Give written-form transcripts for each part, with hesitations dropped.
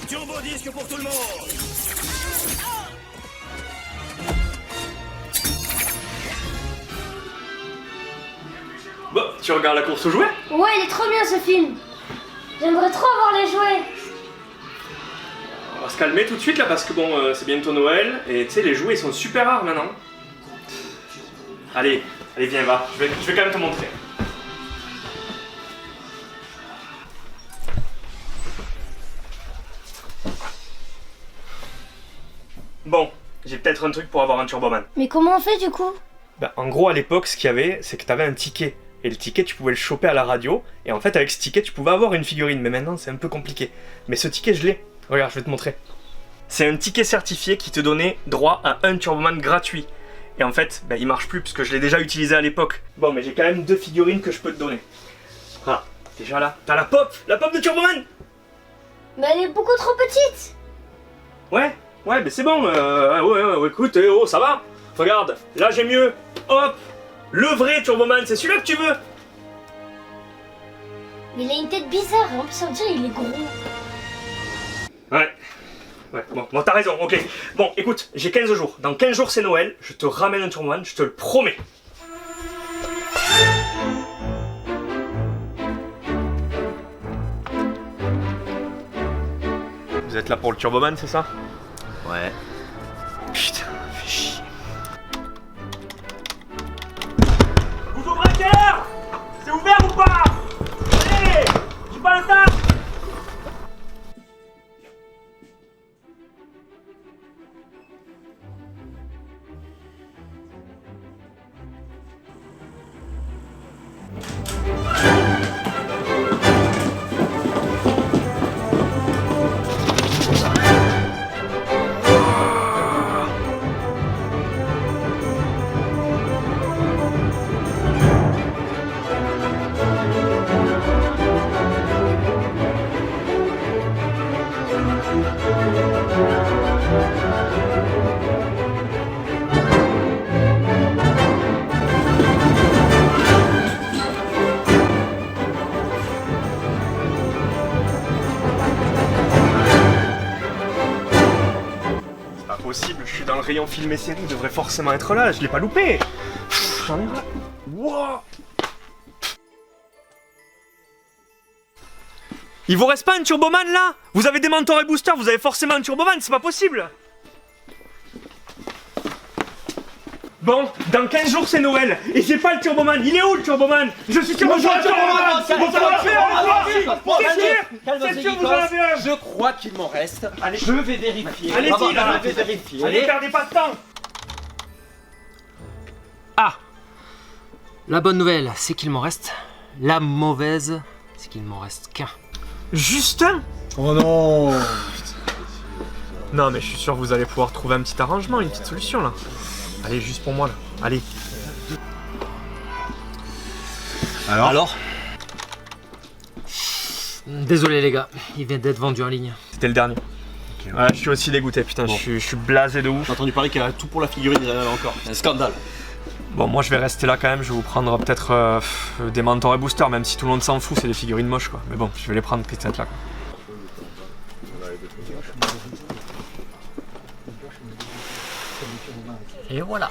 Turbo disque pour tout le monde. Bon, tu regardes la course aux jouets? Ouais, il est trop bien ce film. J'aimerais trop voir les jouets. On va se calmer tout de suite là parce que bon, c'est bientôt Noël et tu sais, les jouets ils sont super rares maintenant. Allez, viens, va, je vais quand même te montrer. Bon, j'ai peut-être un truc pour avoir un Turboman. Mais comment on fait du coup? Bah, en gros, à l'époque, ce qu'il y avait, c'est que t'avais un ticket. Et le ticket, tu pouvais le choper à la radio. Et en fait, avec ce ticket, tu pouvais avoir une figurine. Mais maintenant, c'est un peu compliqué. Mais ce ticket, je l'ai. Regarde, je vais te montrer. C'est un ticket certifié qui te donnait droit à un Turboman gratuit. Et en fait, bah, il marche plus parce que je l'ai déjà utilisé à l'époque. Bon, mais j'ai quand même 2 figurines que je peux te donner. Voilà, déjà là. T'as la pop de Turboman. Mais elle est beaucoup trop petite. Ouais, mais c'est bon. Ouais, écoute, oh, ça va. Regarde, là j'ai mieux. Hop, le vrai Turboman, c'est celui-là que tu veux. Mais il a une tête bizarre, en plus on dirait il est gros. Ouais, bon, t'as raison, ok. Bon, écoute, j'ai 15 jours. Dans 15 jours, c'est Noël. Je te ramène un Turboman, je te le promets. Vous êtes là pour le Turboman, c'est ça? Ouais. Putain, fais chier. Couteau braqueur! C'est ouvert ou pas? Allez! J'ai pas le temps! Possible, je suis dans le rayon film et série, il devrait forcément être là, je l'ai pas loupé. J'en ai marre. Wow. Il vous reste pas un Turboman là? Vous avez des Mentor et Booster, vous avez forcément un Turboman, c'est pas possible. Bon, dans 15 jours c'est Noël, et j'ai pas le Turboman, il est où le Turboman? Je suis sûr que vous avez un Turboman. C'est sûr que vous en avez un. Je crois qu'il m'en reste. Allez, je vais vérifier. Allez-y, là. Je vais vérifier. Allez, perdez pas de temps. Ah! La bonne nouvelle, c'est qu'il m'en reste. La mauvaise, c'est qu'il m'en reste qu'un. Juste un? Oh non! Non mais je suis sûr que vous allez pouvoir trouver un petit arrangement, une petite solution là. Allez, juste pour moi là. Allez. Alors? Désolé les gars, il vient d'être vendu en ligne. C'était le dernier. Okay. Ouais, je suis aussi dégoûté, putain, Bon. je suis blasé de ouf. J'ai entendu parler qu'il y a tout pour la figurine encore. Un scandale. Bon, moi je vais rester là quand même, je vais vous prendre peut-être des Mentor et Booster, même si tout le monde s'en fout, c'est des figurines moches quoi. Mais bon, je vais les prendre peut-être là quoi. Et voilà.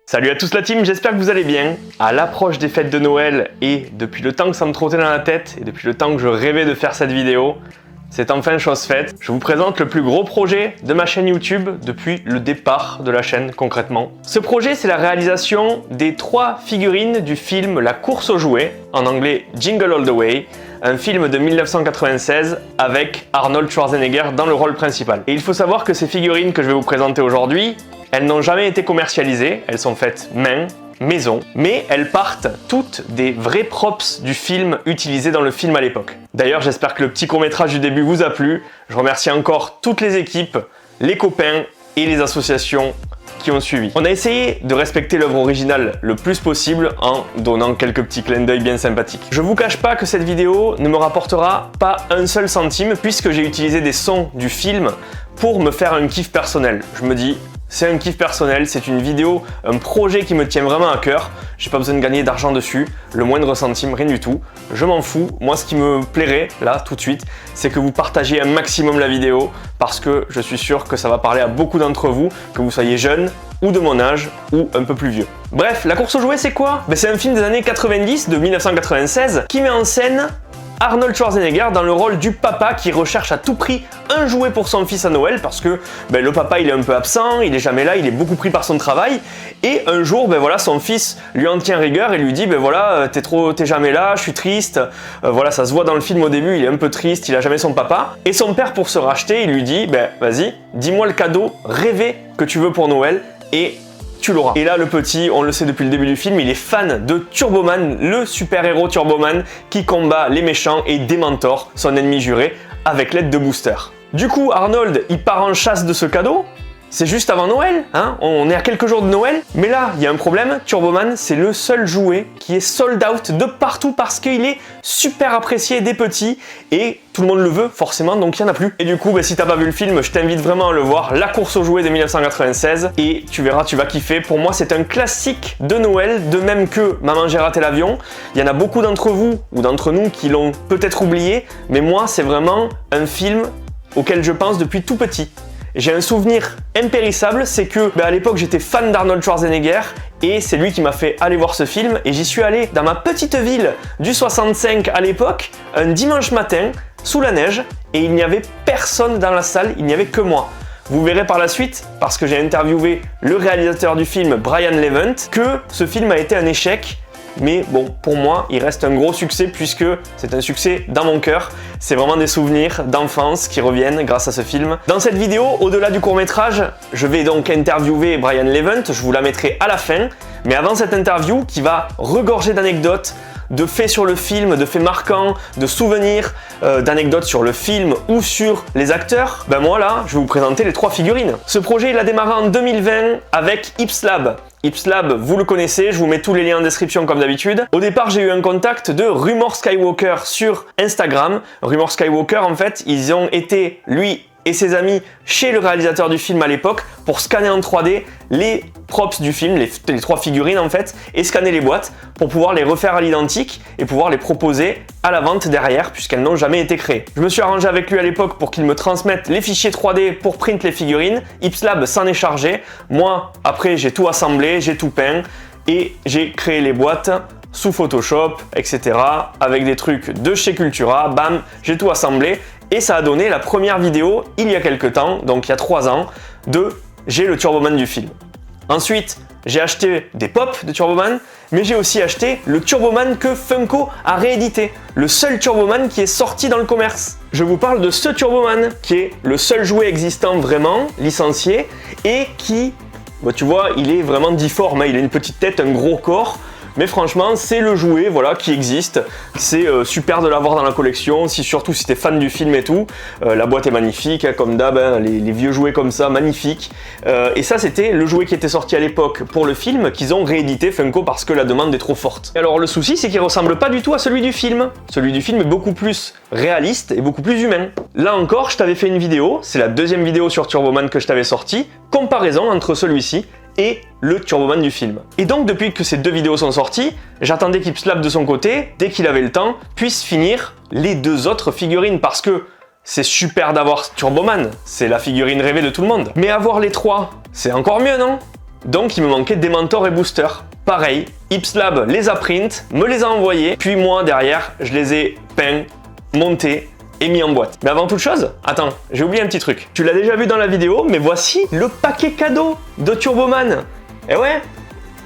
Salut à tous la team, j'espère que vous allez bien. À l'approche des fêtes de Noël et depuis le temps que ça me trottait dans la tête et depuis le temps que je rêvais de faire cette vidéo, c'est enfin chose faite. Je vous présente le plus gros projet de ma chaîne YouTube depuis le départ de la chaîne concrètement. Ce projet, c'est la réalisation des 3 figurines du film La course aux jouets, en anglais Jingle All the Way, un film de 1996 avec Arnold Schwarzenegger dans le rôle principal. Et il faut savoir que ces figurines que je vais vous présenter aujourd'hui, elles n'ont jamais été commercialisées, elles sont faites maison, mais elles partent toutes des vrais props du film utilisés dans le film à l'époque. D'ailleurs, j'espère que le petit court-métrage du début vous a plu. Je remercie encore toutes les équipes, les copains et les associations qui ont suivi. On a essayé de respecter l'œuvre originale le plus possible en donnant quelques petits clins d'œil bien sympathiques. Je vous cache pas que cette vidéo ne me rapportera pas un seul centime puisque j'ai utilisé des sons du film pour me faire un kiff personnel. Je me dis, c'est un kiff personnel, c'est une vidéo, un projet qui me tient vraiment à cœur. J'ai pas besoin de gagner d'argent dessus, le moindre centime, rien du tout. Je m'en fous. Moi, ce qui me plairait, là, tout de suite, c'est que vous partagiez un maximum la vidéo parce que je suis sûr que ça va parler à beaucoup d'entre vous, que vous soyez jeunes ou de mon âge ou un peu plus vieux. Bref, La course aux jouets, c'est quoi? C'est un film des années 90, de 1996, qui met en scène Arnold Schwarzenegger dans le rôle du papa qui recherche à tout prix un jouet pour son fils à Noël parce que le papa il est un peu absent, il est jamais là, il est beaucoup pris par son travail et un jour voilà, son fils lui en tient rigueur et lui dit voilà t'es jamais là, je suis triste, voilà ça se voit dans le film au début, il est un peu triste, il a jamais son papa et son père pour se racheter il lui dit vas-y dis-moi le cadeau rêvé que tu veux pour Noël et tu l'auras. Et là, le petit, on le sait depuis le début du film, il est fan de Turboman, le super-héros Turboman qui combat les méchants et démentore son ennemi juré avec l'aide de Booster. Du coup, Arnold, il part en chasse de ce cadeau. C'est juste avant Noël, hein, on est à quelques jours de Noël. Mais là, il y a un problème, Turboman, c'est le seul jouet qui est sold out de partout parce qu'il est super apprécié des petits et tout le monde le veut forcément, donc il n'y en a plus. Et du coup, si t'as pas vu le film, je t'invite vraiment à le voir, La course aux jouets de 1996 et tu verras, tu vas kiffer. Pour moi, c'est un classique de Noël, de même que Maman j'ai raté l'avion. Il y en a beaucoup d'entre vous ou d'entre nous qui l'ont peut-être oublié, mais moi, c'est vraiment un film auquel je pense depuis tout petit. J'ai un souvenir impérissable, c'est que à l'époque j'étais fan d'Arnold Schwarzenegger et c'est lui qui m'a fait aller voir ce film et j'y suis allé dans ma petite ville du 65 à l'époque, un dimanche matin, sous la neige et il n'y avait personne dans la salle, il n'y avait que moi. Vous verrez par la suite, parce que j'ai interviewé le réalisateur du film, Brian Levent, que ce film a été un échec. Mais bon, pour moi, il reste un gros succès puisque c'est un succès dans mon cœur. C'est vraiment des souvenirs d'enfance qui reviennent grâce à ce film. Dans cette vidéo, au-delà du court-métrage, je vais donc interviewer Brian Levent, je vous la mettrai à la fin. Mais avant cette interview qui va regorger d'anecdotes, de faits sur le film, de faits marquants, de souvenirs, d'anecdotes sur le film ou sur les acteurs, moi là, je vais vous présenter les 3 figurines. Ce projet, il a démarré en 2020 avec Ipslab. Ipslab, vous le connaissez, je vous mets tous les liens en description comme d'habitude. Au départ, j'ai eu un contact de Rumor Skywalker sur Instagram. Rumor Skywalker, en fait, ils ont été, lui et ses amis, chez le réalisateur du film à l'époque pour scanner en 3D les props du film, les 3 figurines en fait, et scanner les boîtes pour pouvoir les refaire à l'identique et pouvoir les proposer à la vente derrière puisqu'elles n'ont jamais été créées. Je me suis arrangé avec lui à l'époque pour qu'il me transmette les fichiers 3D pour print les figurines. Ipslab s'en est chargé. Moi, après, j'ai tout assemblé, j'ai tout peint et j'ai créé les boîtes sous Photoshop, etc. avec des trucs de chez Cultura. Bam, j'ai tout assemblé. Et ça a donné la première vidéo, il y a quelques temps, donc il y a 3 ans, de j'ai le Turboman du film. Ensuite, j'ai acheté des pops de Turboman, mais j'ai aussi acheté le Turboman que Funko a réédité. Le seul Turboman qui est sorti dans le commerce. Je vous parle de ce Turboman, qui est le seul jouet existant vraiment, licencié, et qui, tu vois, il est vraiment difforme, hein, il a une petite tête, un gros corps. Mais franchement, c'est le jouet qui existe. C'est super de l'avoir dans la collection, surtout si t'es fan du film et tout. La boîte est magnifique, hein, comme d'hab, hein, les vieux jouets comme ça, magnifiques. Et ça, c'était le jouet qui était sorti à l'époque pour le film, qu'ils ont réédité Funko parce que la demande est trop forte. Et alors le souci, c'est qu'il ressemble pas du tout à celui du film. Celui du film est beaucoup plus réaliste et beaucoup plus humain. Là encore, je t'avais fait une vidéo, c'est la 2e vidéo sur Turboman que je t'avais sortie, comparaison entre celui-ci et le Turboman du film. Et donc depuis que ces 2 vidéos sont sorties, j'attendais qu'Ipslab de son côté, dès qu'il avait le temps, puisse finir les 2 autres figurines parce que c'est super d'avoir Turboman, c'est la figurine rêvée de tout le monde. Mais avoir les 3, c'est encore mieux, non? Donc il me manquait Dementor et Booster. Pareil, Ipslab les a print, me les a envoyés, puis moi derrière, je les ai peints, montés et mis en boîte. Mais avant toute chose, attends, j'ai oublié un petit truc. Tu l'as déjà vu dans la vidéo, mais voici le paquet cadeau de Turboman. Et ouais,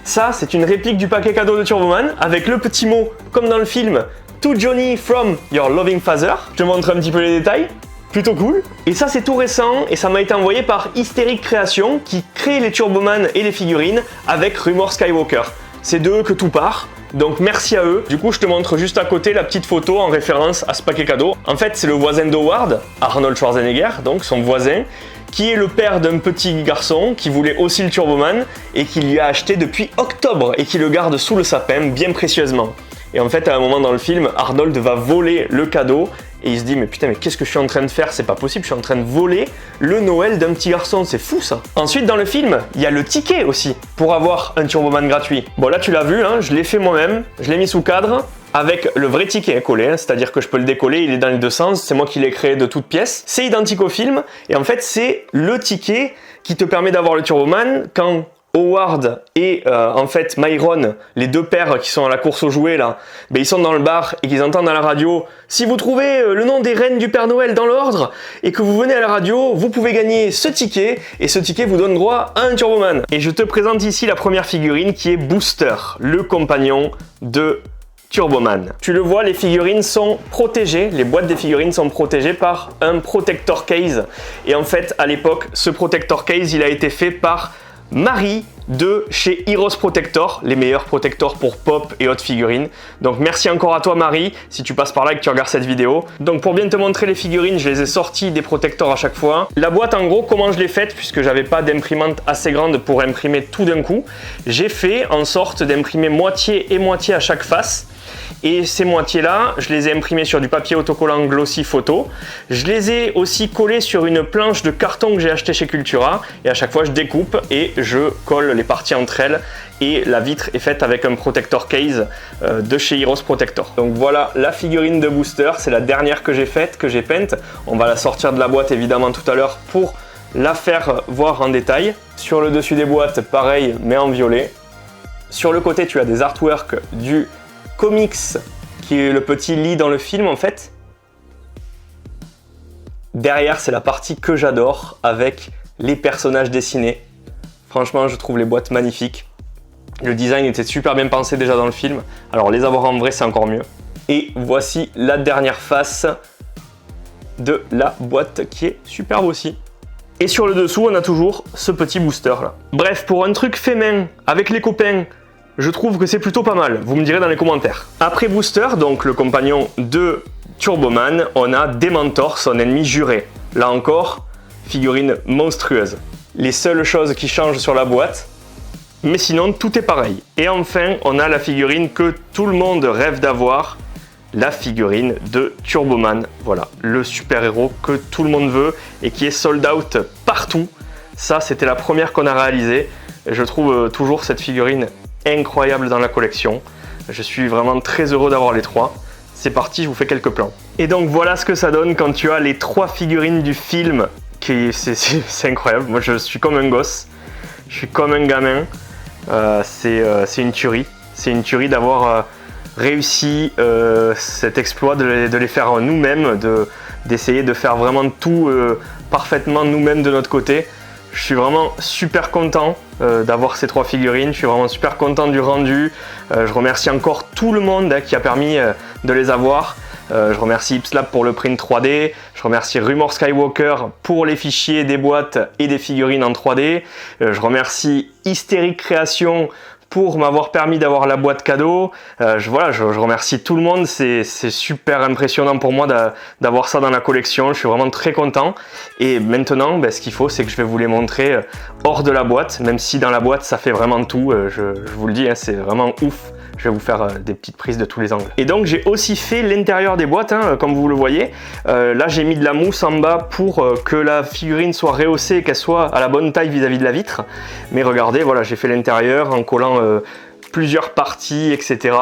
ça c'est une réplique du paquet cadeau de Turboman avec le petit mot, comme dans le film, To Johnny from your loving father. Je te montre un petit peu les détails. Plutôt cool. Et ça c'est tout récent et ça m'a été envoyé par Hystérique Création qui crée les Turboman et les figurines avec Rumor Skywalker. C'est d'eux que tout part. Donc merci à eux. Du coup je te montre juste à côté la petite photo en référence à ce paquet cadeau. En fait c'est le voisin d'Howard, Arnold Schwarzenegger, donc son voisin, qui est le père d'un petit garçon qui voulait aussi le Turboman et qui lui a acheté depuis octobre et qui le garde sous le sapin bien précieusement. Et en fait à un moment dans le film, Arnold va voler le cadeau et il se dit mais putain mais qu'est-ce que je suis en train de faire, c'est pas possible, je suis en train de voler le Noël d'un petit garçon, c'est fou ça. Ensuite dans le film, il y a le ticket aussi pour avoir un Turboman gratuit. Bon là tu l'as vu, hein, je l'ai fait moi-même, je l'ai mis sous cadre avec le vrai ticket collé, hein, c'est-à-dire que je peux le décoller, il est dans les deux sens, c'est moi qui l'ai créé de toutes pièces. C'est identique au film et en fait c'est le ticket qui te permet d'avoir le Turboman quand Howard et en fait Myron, les deux pères qui sont à la course aux jouets là, ben, ils sont dans le bar et qu'ils entendent à la radio « Si vous trouvez le nom des reines du Père Noël dans l'ordre et que vous venez à la radio, vous pouvez gagner ce ticket et ce ticket vous donne droit à un Turboman. » Et je te présente ici la première figurine qui est Booster, le compagnon de Turboman. Tu le vois, les figurines sont protégées, les boîtes des figurines sont protégées par un protector case. Et en fait, à l'époque, ce protector case, il a été fait par Marie de chez Heroes Protector, les meilleurs protectors pour pop et autres figurines. Donc merci encore à toi Marie, si tu passes par là et que tu regardes cette vidéo. Donc pour bien te montrer les figurines, je les ai sorties des protectors à chaque fois. La boîte en gros, comment je l'ai faite, puisque j'avais pas d'imprimante assez grande pour imprimer tout d'un coup, j'ai fait en sorte d'imprimer moitié et moitié à chaque face. Et ces moitiés-là, je les ai imprimées sur du papier autocollant glossy photo. Je les ai aussi collées sur une planche de carton que j'ai acheté chez Cultura. Et à chaque fois, je découpe et je colle les parties entre elles. Et la vitre est faite avec un protector case de chez Heroes Protector. Donc voilà la figurine de Booster. C'est la dernière que j'ai faite, que j'ai peinte. On va la sortir de la boîte évidemment tout à l'heure pour la faire voir en détail. Sur le dessus des boîtes, pareil, mais en violet. Sur le côté, tu as des artworks du comics, qui est le petit lit dans le film en fait. Derrière, c'est la partie que j'adore avec les personnages dessinés. Franchement, je trouve les boîtes magnifiques. Le design était super bien pensé déjà dans le film. Alors les avoir en vrai, c'est encore mieux. Et voici la dernière face de la boîte qui est superbe aussi. Et sur le dessous, on a toujours ce petit booster là. Bref, pour un truc fait main avec les copains, je trouve que c'est plutôt pas mal, vous me direz dans les commentaires. Après Booster, donc le compagnon de Turboman, on a Dementor, son ennemi juré. Là encore, figurine monstrueuse. Les seules choses qui changent sur la boîte, mais sinon tout est pareil. Et enfin, on a la figurine que tout le monde rêve d'avoir, la figurine de Turboman. Voilà, le super-héros que tout le monde veut et qui est sold out partout. Ça, c'était la première qu'on a réalisée. Je trouve toujours cette figurine incroyable dans la collection. Je suis vraiment très heureux d'avoir les trois. C'est parti, je vous fais quelques plans. Et donc voilà ce que ça donne quand tu as les trois figurines du film. C'est incroyable, moi je suis comme un gosse. Je suis comme un gamin. C'est une tuerie. C'est une tuerie d'avoir réussi cet exploit de les faire nous-mêmes, d'essayer de faire vraiment tout parfaitement nous-mêmes de notre côté. Je suis vraiment super content d'avoir ces trois figurines, je suis vraiment super content du rendu. Je remercie encore tout le monde qui a permis de les avoir. Je remercie Ipslab pour le print 3D, je remercie Rumor Skywalker pour les fichiers des boîtes et des figurines en 3D. Je remercie Hystérique Création pour m'avoir permis d'avoir la boîte cadeau. Je remercie tout le monde, c'est super impressionnant pour moi d'avoir ça dans la collection, je suis vraiment très content. Et maintenant, ce qu'il faut, c'est que je vais vous les montrer hors de la boîte, même si dans la boîte, ça fait vraiment tout, je vous le dis, c'est vraiment ouf. Je vais vous faire des petites prises de tous les angles. Et donc j'ai aussi fait l'intérieur des boîtes, comme vous le voyez. Là j'ai mis de la mousse en bas pour que la figurine soit rehaussée et qu'elle soit à la bonne taille vis-à-vis de la vitre. Mais regardez, voilà, j'ai fait l'intérieur en collant plusieurs parties, etc.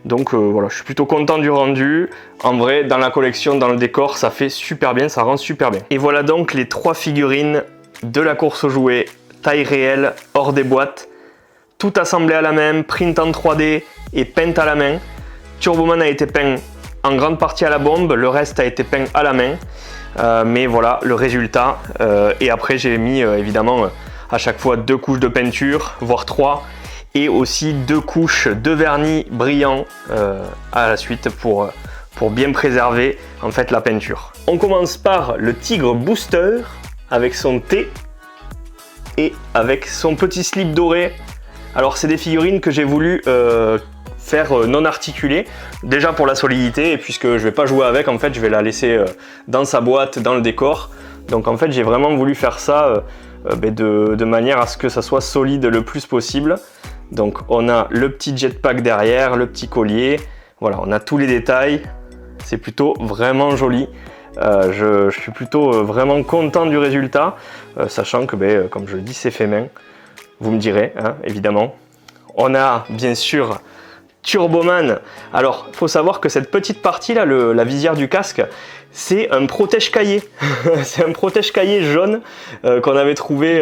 Donc voilà, je suis plutôt content du rendu. En vrai, dans la collection, dans le décor, ça fait super bien, ça rend super bien. Et voilà donc les trois figurines de la course aux jouets, taille réelle, hors des boîtes. Tout assemblé à la main, print en 3D et peint à la main. Turboman a été peint en grande partie à la bombe, le reste a été peint à la main. Mais voilà le résultat. Et après j'ai mis évidemment à chaque fois 2 couches de peinture, voire 3. Et aussi 2 couches de vernis brillant à la suite pour bien préserver en fait la peinture. On commence par le Tigre Booster avec son T et avec son petit slip doré. Alors c'est des figurines que j'ai voulu faire non articulées, déjà pour la solidité, et puisque je vais pas jouer avec, en fait je vais la laisser dans sa boîte, dans le décor. Donc en fait j'ai vraiment voulu faire ça de manière à ce que ça soit solide le plus possible. Donc on a le petit jetpack derrière, le petit collier, voilà, on a tous les détails, c'est plutôt vraiment joli. Je suis plutôt vraiment content du résultat, sachant que comme je le dis, c'est fait main, vous me direz, hein, évidemment. On a bien sûr Turboman. Alors il faut savoir que cette petite partie là, la visière du casque, c'est un protège-cahier. C'est un protège-cahier jaune qu'on avait trouvé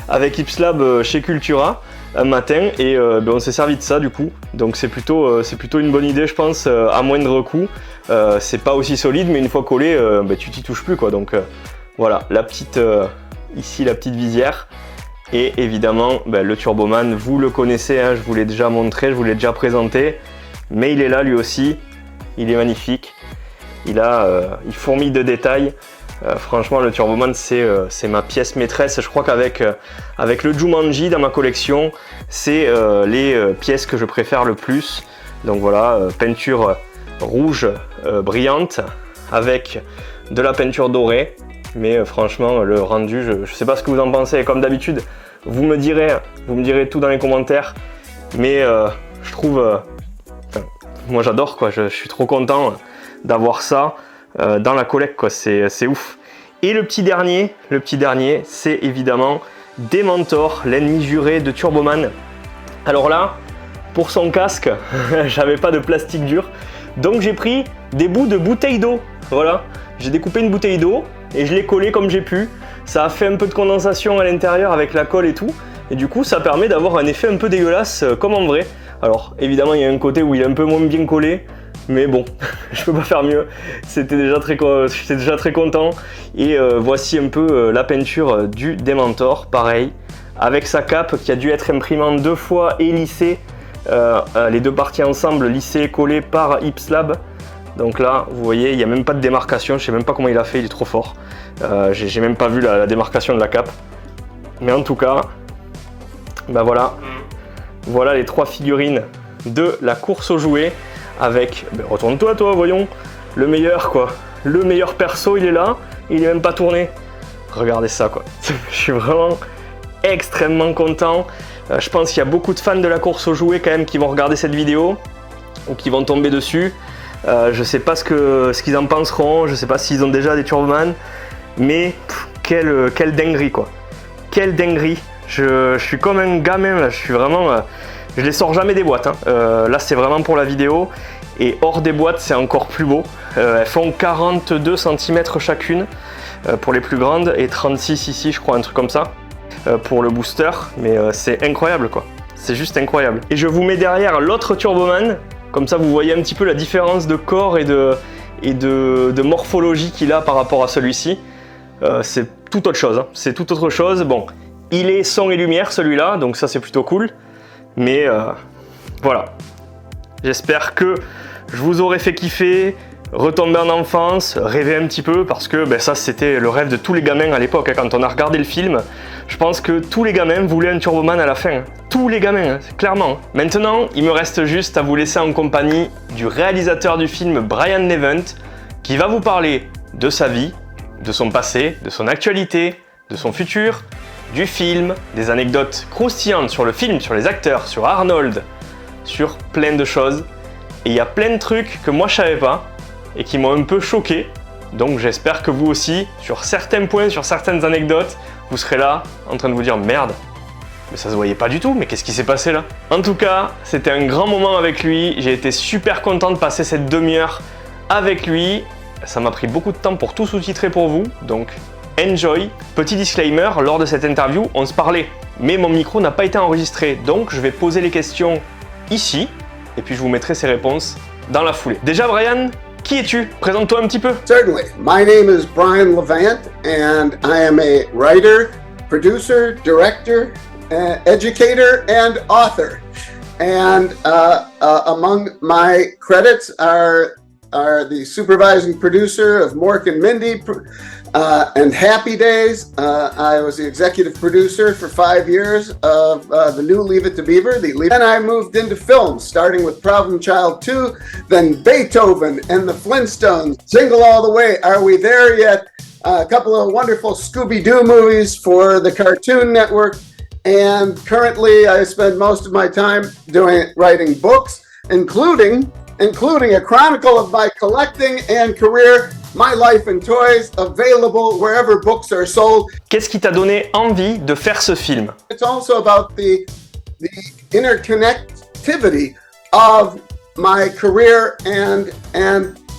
avec Ipslab chez Cultura un matin, et on s'est servi de ça du coup. Donc c'est plutôt une bonne idée, je pense, à moindre coût. C'est pas aussi solide, mais une fois collé, tu t'y touches plus quoi. Donc voilà, la petite ici la petite visière. Et évidemment le Turboman, vous le connaissez, hein, je vous l'ai déjà montré, je vous l'ai déjà présenté, mais il est là lui aussi, il est magnifique. Il fourmille de détails. Franchement, le Turboman, c'est ma pièce maîtresse. Je crois qu'avec le Jumanji dans ma collection, c'est les pièces que je préfère le plus. Donc voilà, peinture rouge brillante avec de la peinture dorée. Mais franchement, le rendu, je ne sais pas ce que vous en pensez. Comme d'habitude, vous me direz tout dans les commentaires. Mais je trouve... moi j'adore quoi, je suis trop content d'avoir ça dans la collecte quoi, c'est ouf. Et le petit dernier, c'est évidemment Dementor, l'ennemi juré de Turboman. Alors là, pour son casque, j'avais pas de plastique dur, donc j'ai pris des bouts de bouteilles d'eau. Voilà, j'ai découpé une bouteille d'eau et je l'ai collée comme j'ai pu. Ça a fait un peu de condensation à l'intérieur avec la colle et tout, et du coup ça permet d'avoir un effet un peu dégueulasse comme en vrai. Alors évidemment il y a un côté où il est un peu moins bien collé, mais bon, je peux pas faire mieux. J'étais déjà très content. Et voici un peu la peinture du Dementor, pareil, avec sa cape qui a dû être imprimée en 2 fois et lissée, les 2 parties ensemble lissées, collées par Ipslab. Donc là, vous voyez, il n'y a même pas de démarcation, je sais même pas comment il a fait, il est trop fort. J'ai même pas vu la démarcation de la cape. Mais en tout cas, voilà les 3 figurines de la course aux jouets. Avec, retourne-toi toi, voyons, le meilleur quoi, le meilleur perso il est là, il est même pas tourné. Regardez ça quoi, je suis vraiment extrêmement content. Je pense qu'il y a beaucoup de fans de la course aux jouets quand même qui vont regarder cette vidéo ou qui vont tomber dessus. Je sais pas ce qu'ils en penseront, je sais pas s'ils ont déjà des Turboman, mais quelle dinguerie quoi, quelle dinguerie. Je suis comme un gamin là, je suis vraiment... je les sors jamais des boîtes, hein. Là c'est vraiment pour la vidéo, et hors des boîtes c'est encore plus beau. Elles font 42 cm chacune pour les plus grandes, et 36 ici je crois, un truc comme ça, pour le booster, mais c'est incroyable quoi, c'est juste incroyable. Et je vous mets derrière l'autre Turboman, comme ça vous voyez un petit peu la différence de corps et de morphologie qu'il a par rapport à celui-ci. C'est tout autre chose, hein. C'est tout autre chose. Bon, il est son et lumière celui-là, donc ça c'est plutôt cool. Mais voilà, j'espère que je vous aurai fait kiffer, retomber en enfance, rêver un petit peu, parce que ça c'était le rêve de tous les gamins à l'époque, hein. Quand on a regardé le film, je pense que tous les gamins voulaient un Turboman à la fin, hein. Tous les gamins, hein, clairement. Maintenant, il me reste juste à vous laisser en compagnie du réalisateur du film, Brian Levent, qui va vous parler de sa vie, de son passé, de son actualité, de son futur, du film, des anecdotes croustillantes sur le film, sur les acteurs, sur Arnold, sur plein de choses. Et il y a plein de trucs que moi je savais pas et qui m'ont un peu choqué. Donc j'espère que vous aussi, sur certains points, sur certaines anecdotes, vous serez là en train de vous dire merde, mais ça se voyait pas du tout, mais qu'est-ce qui s'est passé là? En tout cas, c'était un grand moment avec lui, j'ai été super content de passer cette demi-heure avec lui. Ça m'a pris beaucoup de temps pour tout sous-titrer pour vous, donc enjoy. Petit disclaimer, lors de cette interview, on se parlait, mais mon micro n'a pas été enregistré, donc je vais poser les questions ici, et puis je vous mettrai ces réponses dans la foulée. Déjà Brian, qui qui es-tu? Présente-toi un petit peu. Certainly. My name is Brian Levant, and I am a writer, producer, director, educator, and author. And among my credits are the supervising producer of Mork and Mindy and Happy Days. I was the executive producer for 5 years of the new Leave It to Beaver. Then I moved into film, starting with Problem Child 2, then Beethoven and the Flintstones. Jingle All the Way, Are We There Yet? A couple of wonderful Scooby-Doo movies for the Cartoon Network. And currently I spend most of my time writing books, including a chronicle of my collecting and career, My Life in Toys, available wherever books are sold. Qu'est-ce qui t'a donné envie de faire ce film? It's also about the interconnectivity of my career and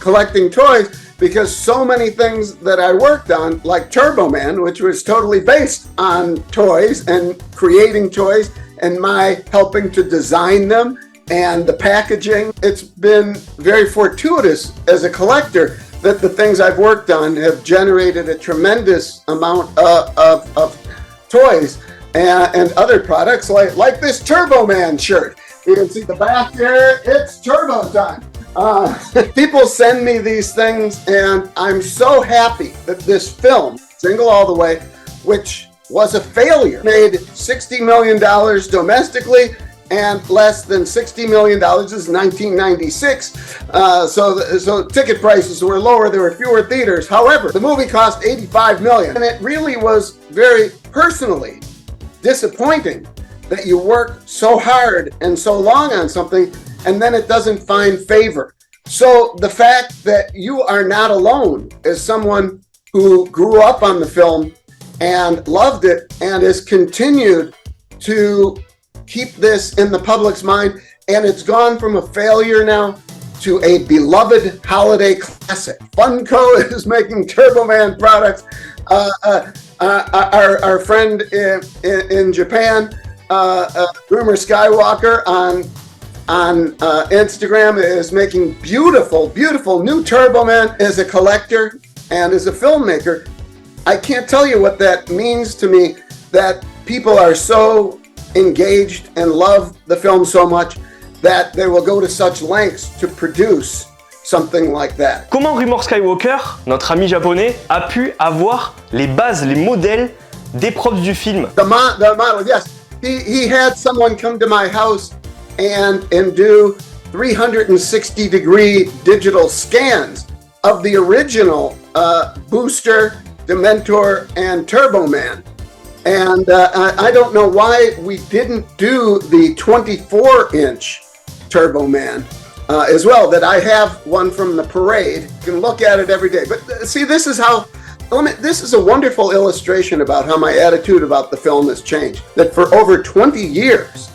collecting toys, because so many things that I worked on, like Turbo Man, which was totally based on toys and creating toys and my helping to design them and the packaging. It's been very fortuitous as a collector that the things I've worked on have generated a tremendous amount of toys and other products like this Turbo Man shirt. You can see the back there, it's Turbo time. People send me these things, and I'm so happy that this film, Jingle All the Way, which was a failure, made $60 million domestically and less than $60 million is 1996. So ticket prices were lower, there were fewer theaters. However, the movie cost $85 million, and it really was very personally disappointing that you work so hard and so long on something and then it doesn't find favor. So the fact that you are not alone as someone who grew up on the film and loved it and has continued to keep this in the public's mind, and it's gone from a failure now to a beloved holiday classic. Funko is making Turbo Man products. Our friend in Japan, Boomer Skywalker on Instagram, is making beautiful new Turbo Man. As a collector and as a filmmaker, I can't tell you what that means to me, that people are so engaged and love the film so much that they will go to such lengths to produce something like that. Comment Rumor Skywalker, notre ami japonais, a pu avoir les bases, les modèles des props du film? The model, yes. He had someone come to my house and do 360-degree digital scans of the original Booster, Dementor, and Turbo Man. And I don't know why we didn't do the 24-inch Turbo Man as well, that I have one from the parade. You can look at it every day. But see, this is a wonderful illustration about how my attitude about the film has changed. That for over 20 years,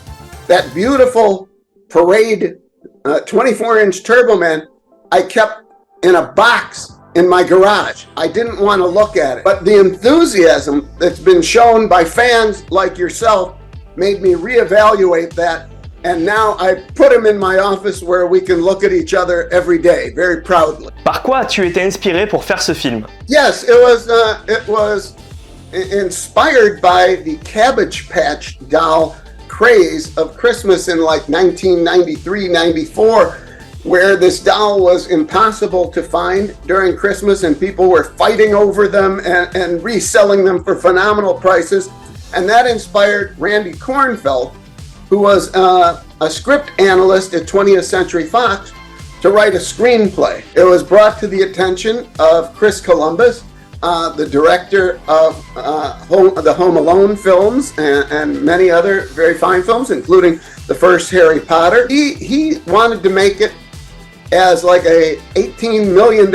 that beautiful parade 24-inch Turbo Man, I kept in a box in my garage. I didn't want to look at it. But the enthusiasm that's been shown by fans like yourself made me reevaluate that. And now I put him in my office where we can look at each other every day, very proudly. Par quoi as-tu été inspiré pour faire ce film? Yes, it was inspired by the Cabbage Patch doll craze of Christmas in like 1993-94, where this doll was impossible to find during Christmas and people were fighting over them and reselling them for phenomenal prices. And that inspired Randy Kornfeld, who was a script analyst at 20th Century Fox, to write a screenplay. It was brought to the attention of Chris Columbus, the director of the Home Alone films and many other very fine films, including the first Harry Potter. He wanted to make it as like a $18 million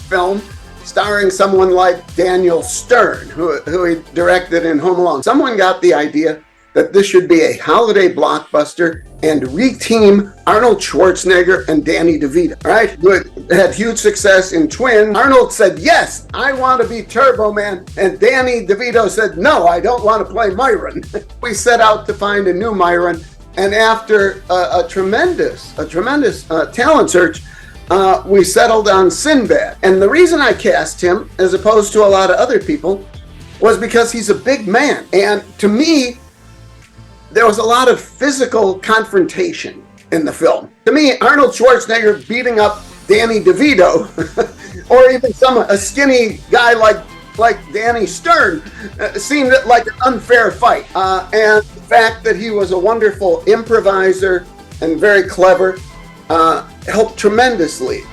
film starring someone like Daniel Stern, who he directed in Home Alone. Someone got the idea that this should be a holiday blockbuster and re-team Arnold Schwarzenegger and Danny DeVito, right? Who had huge success in Twin. Arnold said, yes, I want to be Turbo Man. And Danny DeVito said, no, I don't want to play Myron. We set out to find a new Myron. And after a tremendous talent search, we settled on Sinbad. And the reason I cast him, as opposed to a lot of other people, was because he's a big man. And to me, there was a lot of physical confrontation in the film. To me, Arnold Schwarzenegger beating up Danny DeVito, or even a skinny guy like Danny Stern, seemed like an unfair fight. And the fact that he was a wonderful improviser and very clever helped tremendously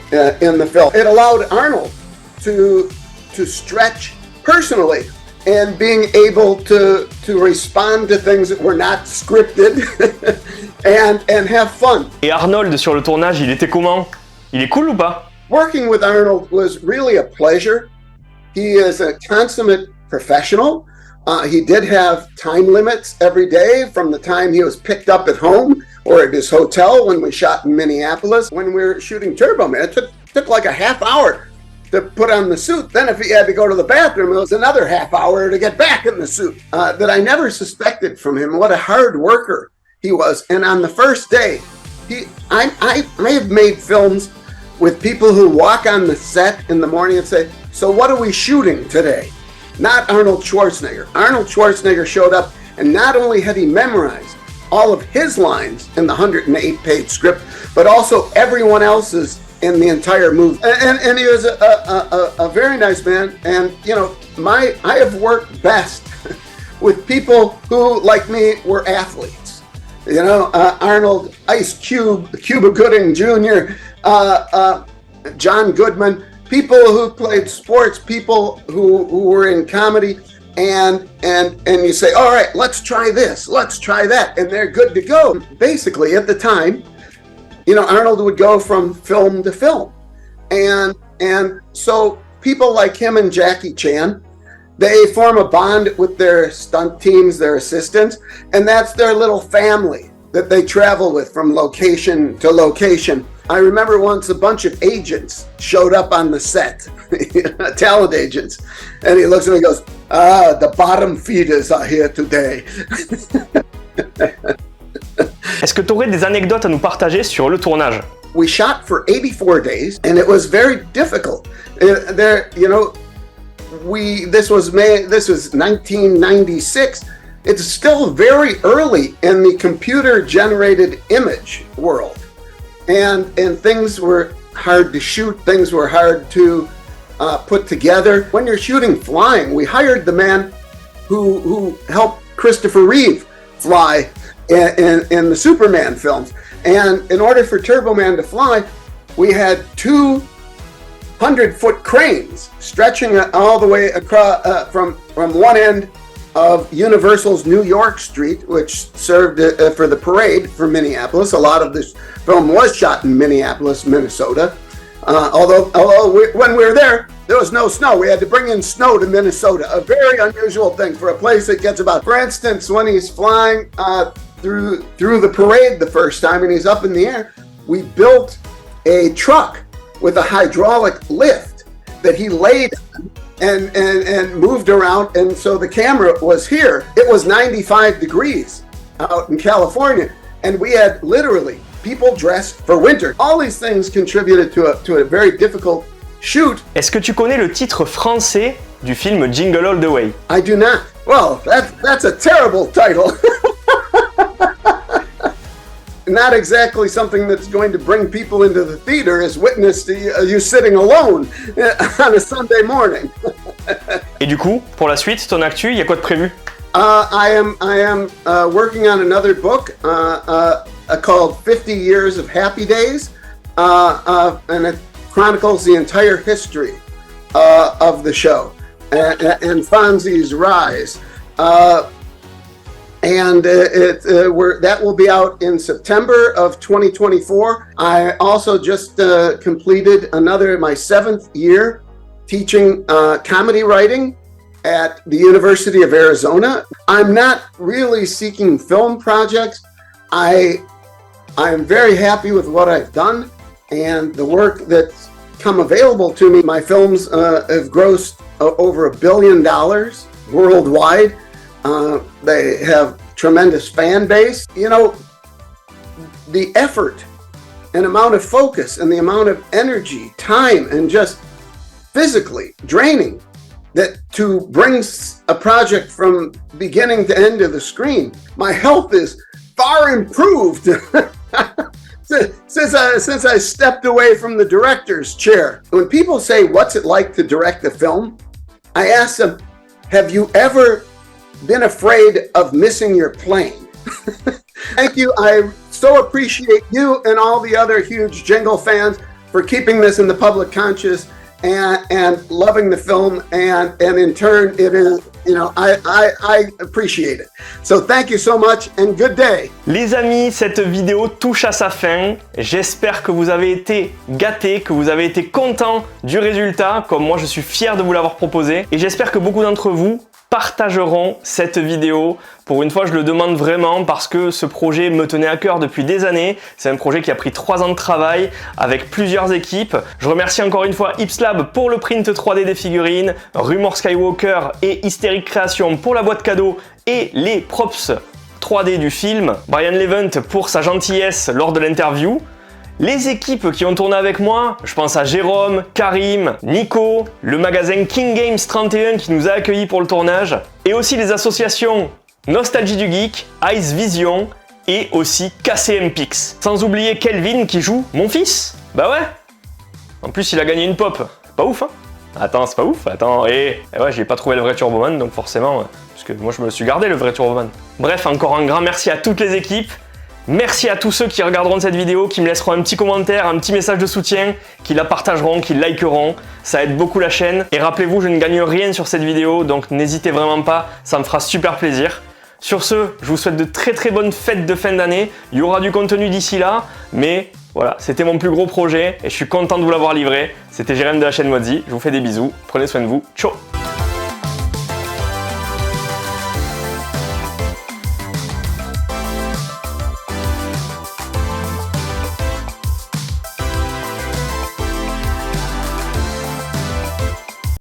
in the film. It allowed Arnold to stretch personally and being able to respond to things that were not scripted and have fun. Et Arnold sur le tournage, il était comment? Il est cool ou pas? Working with Arnold was really a pleasure. He is a consummate professional. He did have time limits every day from the time he was picked up at home or at his hotel when we shot in Minneapolis. When we were shooting Turbo Man, it took like a half hour to put on the suit. Then if he had to go to the bathroom, it was another half hour to get back in the suit. That I never suspected from him what a hard worker he was. And on the first day, I have made films with people who walk on the set in the morning and say, "So what are we shooting today?" Not Arnold Schwarzenegger. Arnold Schwarzenegger showed up, and not only had he memorized all of his lines in the 108-page script, but also everyone else's in the entire movie. And he was a very nice man. And you know, I have worked best with people who, like me, were athletes. You know, Arnold, Ice Cube, Cuba Gooding Jr., John Goodman, people who played sports, people who were in comedy, and you say, all right, let's try this, let's try that, and they're good to go. Basically, at the time, you know, Arnold would go from film to film, and so people like him and Jackie Chan, they form a bond with their stunt teams, their assistants, and that's their little family that they travel with from location to location. I remember once a bunch of agents showed up on the set, talent agents, and he looks at me and goes, the bottom feeders are here today. Est-ce que tu aurais des anecdotes à nous partager sur le tournage? We shot for 84 days, and it was very difficult. This was 1996. It's still very early in the computer-generated image world. And things were hard to shoot, things were hard to put together. When you're shooting flying, we hired the man who helped Christopher Reeve fly in the Superman films. And in order for Turbo Man to fly, we had 200-foot cranes stretching all the way across from one end of Universal's New York Street, which served for the parade for Minneapolis. A lot of this film was shot in Minneapolis, Minnesota. Although when we were there was no snow. We had to bring in snow to Minnesota, a very unusual thing for a place that gets about. For instance, when he's flying through the parade the first time and he's up in the air, we built a truck with a hydraulic lift that he laid on and moved around, and so the camera was here. It was 95 degrees out in California, and we had literally people dressed for winter. All these things contributed to a very difficult shoot. Est-ce que tu connais le titre français du film Jingle All the Way? I do not. Well, that's a terrible title. Not exactly something that's going to bring people into the theater, as witness to you sitting alone on a Sunday morning. Et du coup, pour la suite, ton actu, il y a quoi de prévu? I am working on another book called 50 Years of Happy Days, and it chronicles the entire history of the show and Fonzie's rise. That will be out in September of 2024. I also just completed my 7th year teaching comedy writing at the University of Arizona. I'm not really seeking film projects. I'm very happy with what I've done and the work that's come available to me. My films have grossed over $1 billion worldwide. They have tremendous fan base. You know, the effort and amount of focus and the amount of energy, time, and just physically draining that to bring a project from beginning to end of the screen. My health is far improved since I stepped away from the director's chair. When people say, what's it like to direct a film? I ask them, have you ever been afraid of missing your plane? Thank you. I so appreciate you and all the other huge Jingle fans for keeping this in the public conscious and loving the film. And in turn, it is, I appreciate it. So thank you so much and good day. Les amis, cette vidéo touche à sa fin. J'espère que vous avez été gâtés, que vous avez été contents du résultat, comme moi je suis fier de vous l'avoir proposé. Et j'espère que beaucoup d'entre vous partageront cette vidéo. Pour une fois, je le demande vraiment parce que ce projet me tenait à cœur depuis des années. C'est un projet qui a pris 3 ans de travail avec plusieurs équipes. Je remercie encore une fois Ipslab pour le print 3D des figurines, Rumor Skywalker et Hystérique Création pour la boîte cadeau et les props 3D du film, Brian Levent pour sa gentillesse lors de l'interview. Les équipes qui ont tourné avec moi, je pense à Jérôme, Karim, Nico, le magasin King Games 31 qui nous a accueillis pour le tournage, et aussi les associations Nostalgie du Geek, Ice Vision et aussi KCM Pix. Sans oublier Kelvin qui joue mon fils. Bah ouais. En plus il a gagné une pop. Pas ouf hein. Attends, c'est pas ouf. Attends, et ouais, j'ai pas trouvé le vrai Turboman donc forcément, parce que moi je me suis gardé le vrai Turboman. Bref, encore un grand merci à toutes les équipes. Merci à tous ceux qui regarderont cette vidéo, qui me laisseront un petit commentaire, un petit message de soutien, qui la partageront, qui likeront. Ça aide beaucoup la chaîne. Et rappelez-vous, je ne gagne rien sur cette vidéo, donc n'hésitez vraiment pas, ça me fera super plaisir. Sur ce, je vous souhaite de très très bonnes fêtes de fin d'année. Il y aura du contenu d'ici là, mais voilà, c'était mon plus gros projet et je suis content de vous l'avoir livré. C'était Jérém de la chaîne Modzi, je vous fais des bisous, prenez soin de vous, ciao.